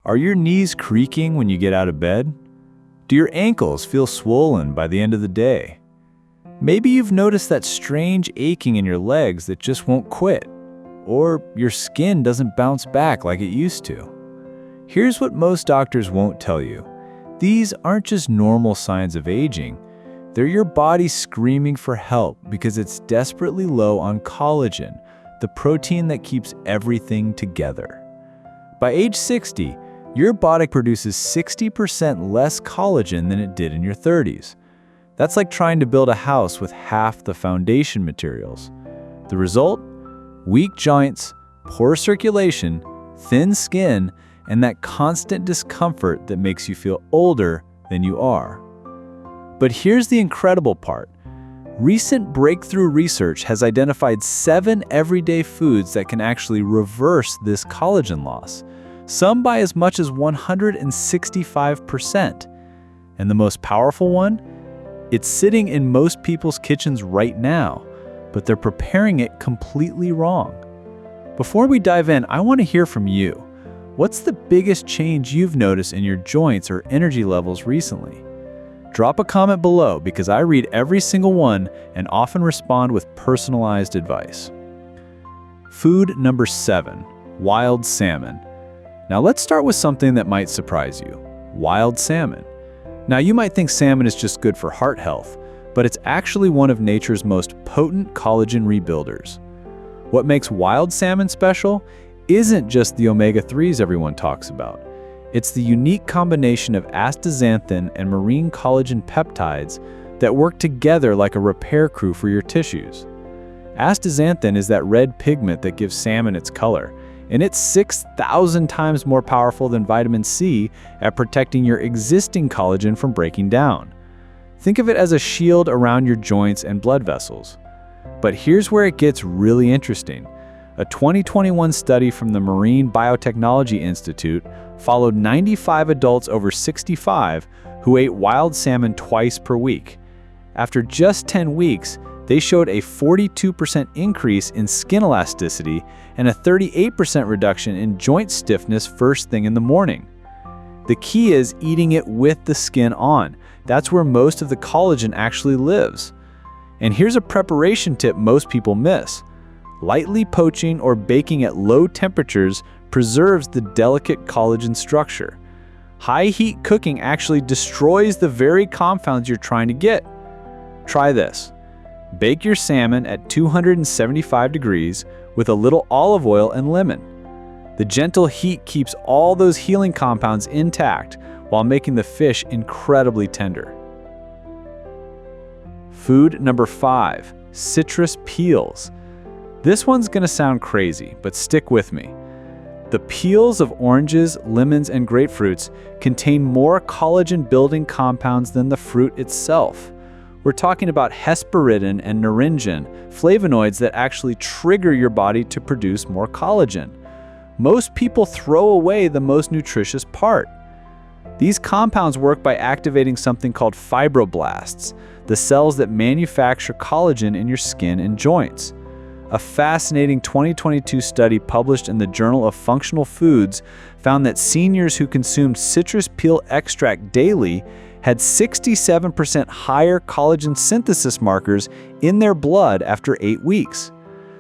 Are your knees creaking when you get out of bed? Do your ankles feel swollen by the end of the day? Maybe you've noticed that strange aching in your legs that just won't quit, or your skin doesn't bounce back like it used to. Here's what most doctors won't tell you. These aren't just normal signs of aging. They're your body screaming for help because it's desperately low on collagen, the protein that keeps everything together. By age 60, your body produces 60% less collagen than it did in your 30s. That's like trying to build a house with half the foundation materials. The result? Weak joints, poor circulation, thin skin, and that constant discomfort that makes you feel older than you are. But here's the incredible part. Recent breakthrough research has identified 7 everyday foods that can actually reverse this collagen loss, some by as much as 165%. And the most powerful one? It's sitting in most people's kitchens right now, but they're preparing it completely wrong. Before we dive in, I want to hear from you. What's the biggest change you've noticed in your joints or energy levels recently? Drop a comment below because I read every single one and often respond with personalized advice. Food number 7, wild salmon. Now let's start with something that might surprise you. Wild salmon. Now you might think salmon is just good for heart health, but it's actually one of nature's most potent collagen rebuilders. What makes wild salmon special isn't just the omega-3s everyone talks about. It's the unique combination of astaxanthin and marine collagen peptides that work together like a repair crew for your tissues. Astaxanthin is that red pigment that gives salmon its color, and it's 6,000 times more powerful than vitamin C at protecting your existing collagen from breaking down. Think of it as a shield around your joints and blood vessels. But here's where it gets really interesting. A 2021 study from the Marine Biotechnology Institute followed 95 adults over 65 who ate wild salmon twice per week. After just 10 weeks, they showed a 42% increase in skin elasticity and a 38% reduction in joint stiffness first thing in the morning. The key is eating it with the skin on. That's where most of the collagen actually lives. And here's a preparation tip most people miss. Lightly poaching or baking at low temperatures preserves the delicate collagen structure. High heat cooking actually destroys the very compounds you're trying to get. Try this. Bake your salmon at 275 degrees with a little olive oil and lemon. The gentle heat keeps all those healing compounds intact while making the fish incredibly tender. Food number 5, citrus peels. This one's gonna sound crazy, but stick with me. The peels of oranges, lemons, and grapefruits contain more collagen-building compounds than the fruit itself. We're talking about hesperidin and naringin, flavonoids that actually trigger your body to produce more collagen. Most people throw away the most nutritious part. These compounds work by activating something called fibroblasts, the cells that manufacture collagen in your skin and joints. A fascinating 2022 study published in the Journal of Functional Foods found that seniors who consumed citrus peel extract daily had 67% higher collagen synthesis markers in their blood after 8 weeks.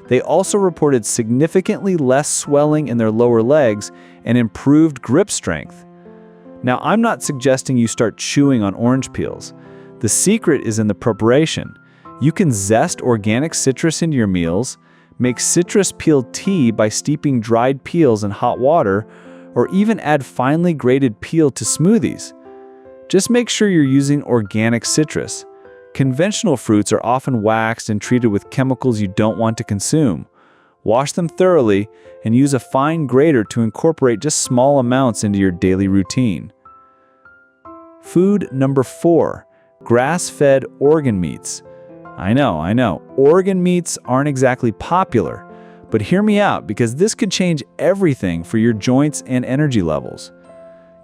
They also reported significantly less swelling in their lower legs and improved grip strength. Now, I'm not suggesting you start chewing on orange peels. The secret is in the preparation. You can zest organic citrus into your meals, make citrus peel tea by steeping dried peels in hot water, or even add finely grated peel to smoothies. Just make sure you're using organic citrus. Conventional fruits are often waxed and treated with chemicals you don't want to consume. Wash them thoroughly and use a fine grater to incorporate just small amounts into your daily routine. Food number 4, grass-fed organ meats. I know, organ meats aren't exactly popular, but hear me out because this could change everything for your joints and energy levels.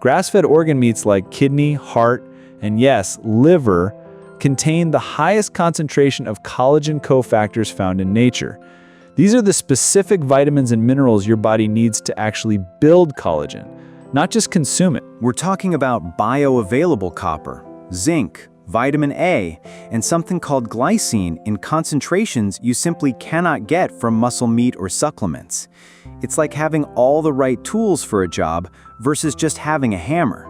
Grass-fed organ meats like kidney, heart, and yes, liver contain the highest concentration of collagen cofactors found in nature. These are the specific vitamins and minerals your body needs to actually build collagen, not just consume it. We're talking about bioavailable copper, zinc, vitamin A, and something called glycine in concentrations you simply cannot get from muscle meat or supplements. It's like having all the right tools for a job versus just having a hammer.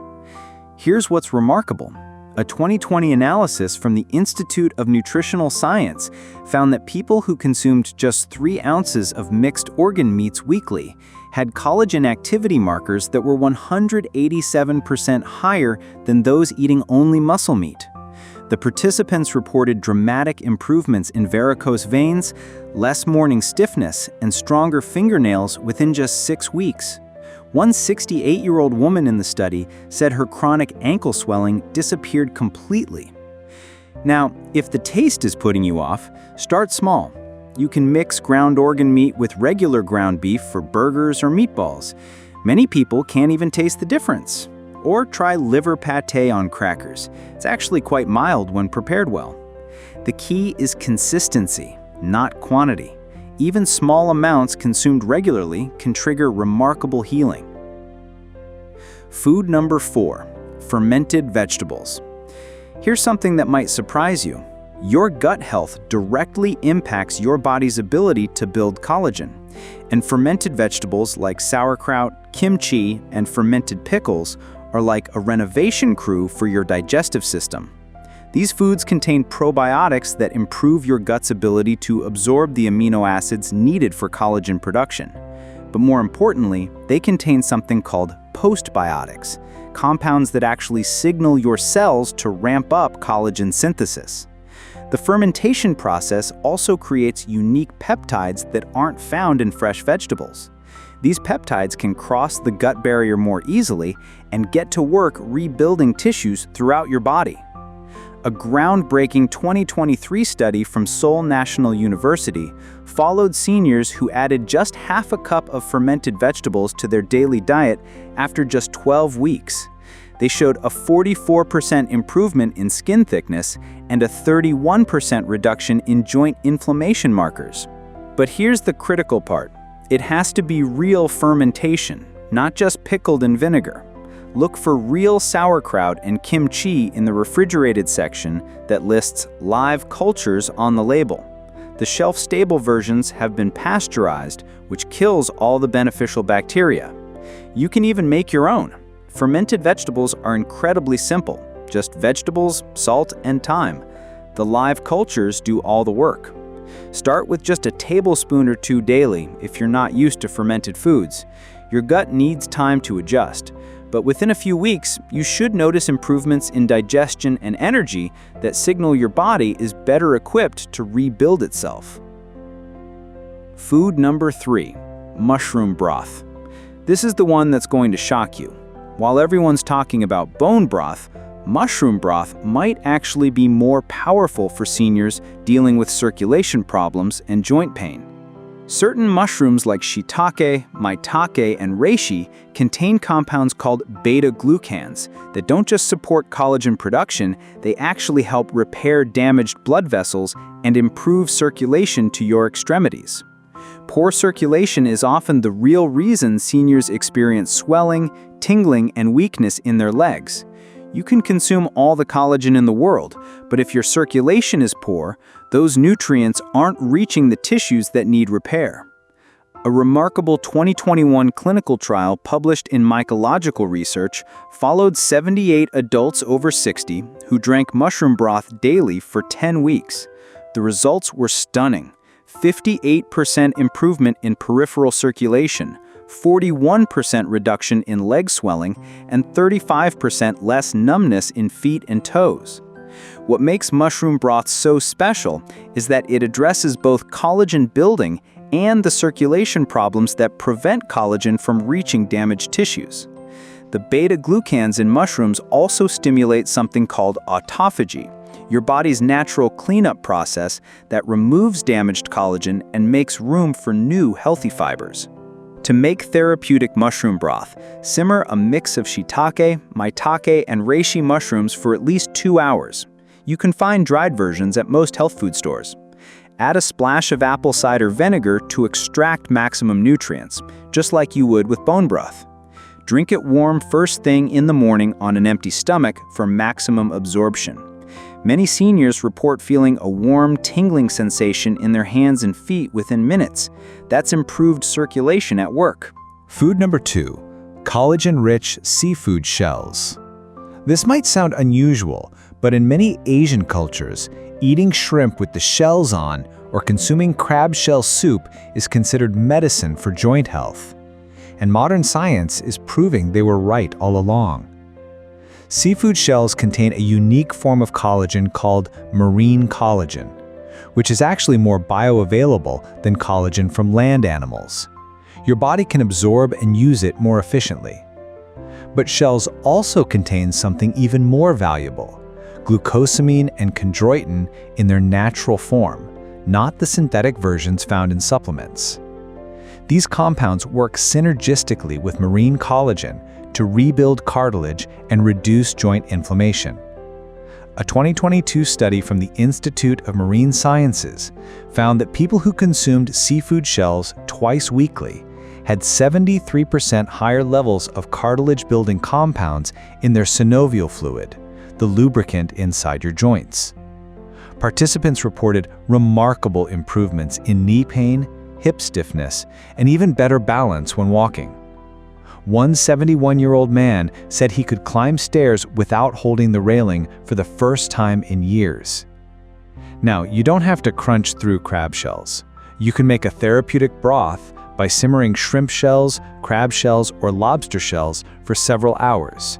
Here's what's remarkable. A 2020 analysis from the Institute of Nutritional Science found that people who consumed just 3 ounces of mixed organ meats weekly had collagen activity markers that were 187% higher than those eating only muscle meat. The participants reported dramatic improvements in varicose veins, less morning stiffness, and stronger fingernails within just 6 weeks. One 68-year-old woman in the study said her chronic ankle swelling disappeared completely. Now, if the taste is putting you off, start small. You can mix ground organ meat with regular ground beef for burgers or meatballs. Many people can't even taste the difference. Or try liver pate on crackers. It's actually quite mild when prepared well. The key is consistency, not quantity. Even small amounts consumed regularly can trigger remarkable healing. Food number 4, fermented vegetables. Here's something that might surprise you. Your gut health directly impacts your body's ability to build collagen. And fermented vegetables like sauerkraut, kimchi, and fermented pickles are like a renovation crew for your digestive system. These foods contain probiotics that improve your gut's ability to absorb the amino acids needed for collagen production. But more importantly, they contain something called postbiotics, compounds that actually signal your cells to ramp up collagen synthesis. The fermentation process also creates unique peptides that aren't found in fresh vegetables. These peptides can cross the gut barrier more easily and get to work rebuilding tissues throughout your body. A groundbreaking 2023 study from Seoul National University followed seniors who added just half a cup of fermented vegetables to their daily diet after just 12 weeks. They showed a 44% improvement in skin thickness and a 31% reduction in joint inflammation markers. But here's the critical part. It has to be real fermentation, not just pickled in vinegar. Look for real sauerkraut and kimchi in the refrigerated section that lists live cultures on the label. The shelf-stable versions have been pasteurized, which kills all the beneficial bacteria. You can even make your own. Fermented vegetables are incredibly simple, just vegetables, salt, and thyme. The live cultures do all the work. Start with just a tablespoon or 2 daily if you're not used to fermented foods. Your gut needs time to adjust. But within a few weeks, you should notice improvements in digestion and energy that signal your body is better equipped to rebuild itself. Food number 3, mushroom broth. This is the one that's going to shock you. While everyone's talking about bone broth, mushroom broth might actually be more powerful for seniors dealing with circulation problems and joint pain. Certain mushrooms like shiitake, maitake, and reishi contain compounds called beta-glucans that don't just support collagen production, they actually help repair damaged blood vessels and improve circulation to your extremities. Poor circulation is often the real reason seniors experience swelling, tingling, and weakness in their legs. You can consume all the collagen in the world, but if your circulation is poor, those nutrients aren't reaching the tissues that need repair. A remarkable 2021 clinical trial published in Mycological Research followed 78 adults over 60 who drank mushroom broth daily for 10 weeks. The results were stunning. 58% improvement in peripheral circulation, 41% reduction in leg swelling, and 35% less numbness in feet and toes. What makes mushroom broth so special is that it addresses both collagen building and the circulation problems that prevent collagen from reaching damaged tissues. The beta-glucans in mushrooms also stimulate something called autophagy, your body's natural cleanup process that removes damaged collagen and makes room for new healthy fibers. To make therapeutic mushroom broth, simmer a mix of shiitake, maitake, and reishi mushrooms for at least 2 hours. You can find dried versions at most health food stores. Add a splash of apple cider vinegar to extract maximum nutrients, just like you would with bone broth. Drink it warm first thing in the morning on an empty stomach for maximum absorption. Many seniors report feeling a warm, tingling sensation in their hands and feet within minutes. That's improved circulation at work. Food number 2, collagen-rich seafood shells. This might sound unusual, but in many Asian cultures, eating shrimp with the shells on or consuming crab shell soup is considered medicine for joint health. And modern science is proving they were right all along. Seafood shells contain a unique form of collagen called marine collagen, which is actually more bioavailable than collagen from land animals. Your body can absorb and use it more efficiently. But shells also contain something even more valuable, glucosamine and chondroitin in their natural form, not the synthetic versions found in supplements. These compounds work synergistically with marine collagen to rebuild cartilage and reduce joint inflammation. A 2022 study from the Institute of Marine Sciences found that people who consumed seafood shells twice weekly had 73% higher levels of cartilage-building compounds in their synovial fluid, the lubricant inside your joints. Participants reported remarkable improvements in knee pain, hip stiffness, and even better balance when walking. One 71-year-old man said he could climb stairs without holding the railing for the first time in years. Now, you don't have to crunch through crab shells. You can make a therapeutic broth by simmering shrimp shells, crab shells, or lobster shells for several hours.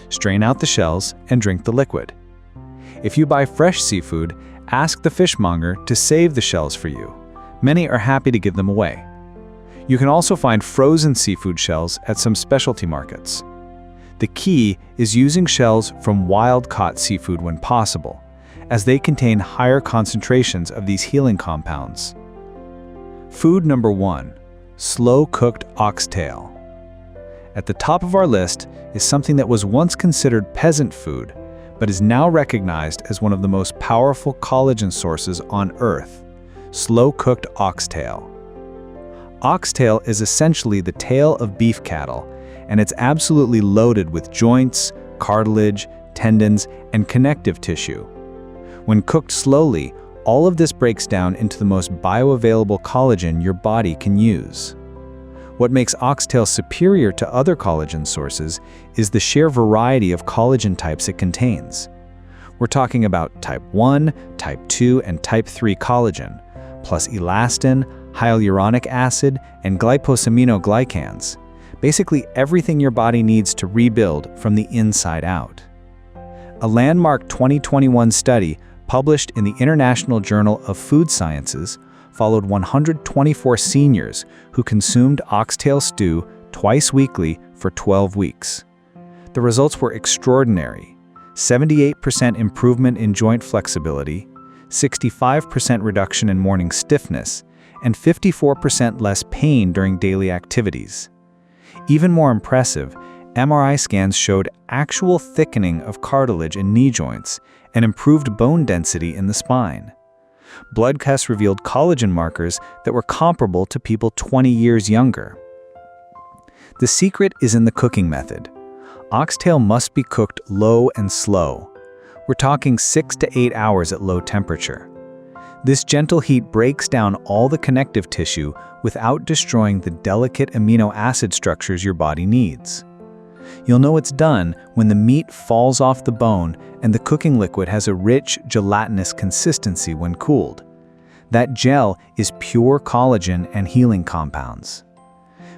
Strain out the shells and drink the liquid. If you buy fresh seafood, ask the fishmonger to save the shells for you. Many are happy to give them away. You can also find frozen seafood shells at some specialty markets. The key is using shells from wild-caught seafood when possible, as they contain higher concentrations of these healing compounds. Food number 1, slow-cooked oxtail. At the top of our list is something that was once considered peasant food, but is now recognized as one of the most powerful collagen sources on Earth: slow-cooked oxtail. Oxtail is essentially the tail of beef cattle, and it's absolutely loaded with joints, cartilage, tendons, and connective tissue. When cooked slowly, all of this breaks down into the most bioavailable collagen your body can use. What makes oxtail superior to other collagen sources is the sheer variety of collagen types it contains. We're talking about type 1, type 2, and type 3 collagen, plus elastin, hyaluronic acid, and glycosaminoglycans. Basically everything your body needs to rebuild from the inside out. A landmark 2021 study published in the International Journal of Food Sciences followed 124 seniors who consumed oxtail stew twice weekly for 12 weeks. The results were extraordinary: 78% improvement in joint flexibility, 65% reduction in morning stiffness, and 54% less pain during daily activities. Even more impressive, MRI scans showed actual thickening of cartilage in knee joints and improved bone density in the spine. Blood tests revealed collagen markers that were comparable to people 20 years younger. The secret is in the cooking method. Oxtail must be cooked low and slow. We're talking 6 to 8 hours at low temperature. This gentle heat breaks down all the connective tissue without destroying the delicate amino acid structures your body needs. You'll know it's done when the meat falls off the bone and the cooking liquid has a rich, gelatinous consistency when cooled. That gel is pure collagen and healing compounds.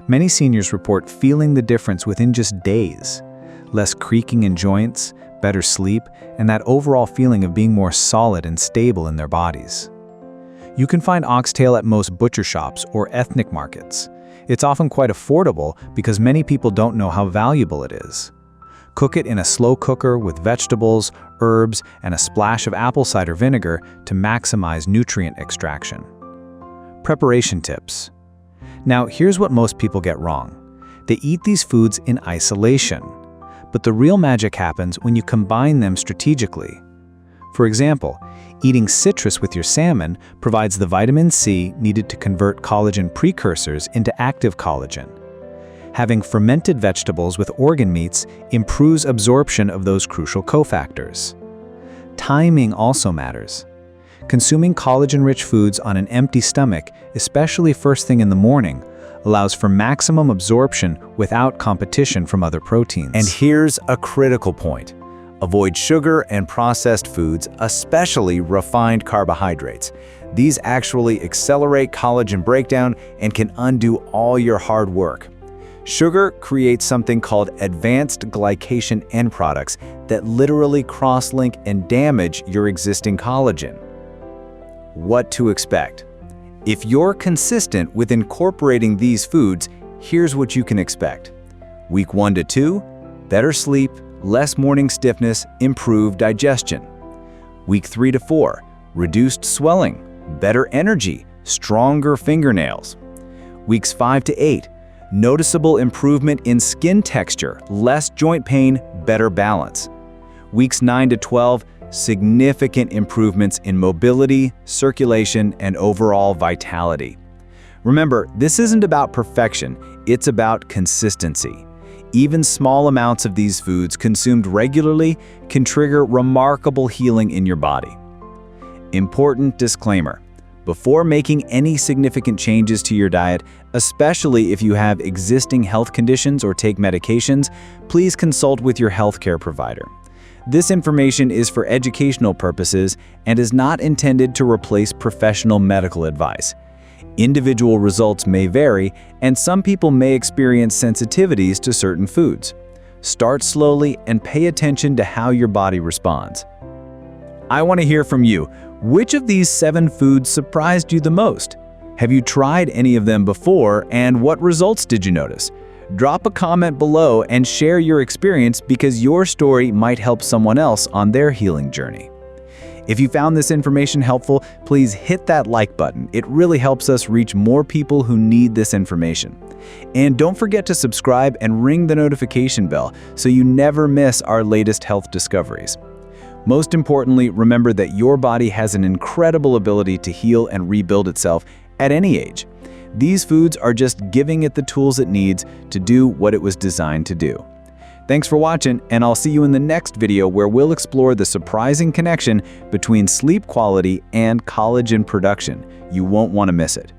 Many seniors report feeling the difference within just days. Less creaking in joints, better sleep, and that overall feeling of being more solid and stable in their bodies. You can find oxtail at most butcher shops or ethnic markets. It's often quite affordable because many people don't know how valuable it is. Cook it in a slow cooker with vegetables, herbs, and a splash of apple cider vinegar to maximize nutrient extraction. Preparation tips. Now, here's what most people get wrong. They eat these foods in isolation, but the real magic happens when you combine them strategically. For example, eating citrus with your salmon provides the vitamin C needed to convert collagen precursors into active collagen. Having fermented vegetables with organ meats improves absorption of those crucial cofactors. Timing also matters. Consuming collagen-rich foods on an empty stomach, especially first thing in the morning, allows for maximum absorption without competition from other proteins. And here's a critical point. Avoid sugar and processed foods, especially refined carbohydrates. These actually accelerate collagen breakdown and can undo all your hard work. Sugar creates something called advanced glycation end products that literally cross-link and damage your existing collagen. What to expect? If you're consistent with incorporating these foods, here's what you can expect. Week 1 to 2, better sleep, less morning stiffness, improved digestion. Week 3 to 4, reduced swelling, better energy, stronger fingernails. Weeks 5 to 8, noticeable improvement in skin texture, less joint pain, better balance. Weeks 9 to 12, significant improvements in mobility, circulation, and overall vitality. Remember, this isn't about perfection, it's about consistency. Even small amounts of these foods consumed regularly can trigger remarkable healing in your body. Important disclaimer: before making any significant changes to your diet, especially if you have existing health conditions or take medications, please consult with your healthcare provider. This information is for educational purposes and is not intended to replace professional medical advice. Individual results may vary, and some people may experience sensitivities to certain foods. Start slowly and pay attention to how your body responds. I want to hear from you. Which of these 7 foods surprised you the most? Have you tried any of them before, and what results did you notice? Drop a comment below and share your experience, because your story might help someone else on their healing journey. If you found this information helpful, please hit that like button. It really helps us reach more people who need this information. And don't forget to subscribe and ring the notification bell so you never miss our latest health discoveries. Most importantly, remember that your body has an incredible ability to heal and rebuild itself at any age. These foods are just giving it the tools it needs to do what it was designed to do. Thanks for watching, and I'll see you in the next video where we'll explore the surprising connection between sleep quality and collagen production. You won't want to miss it.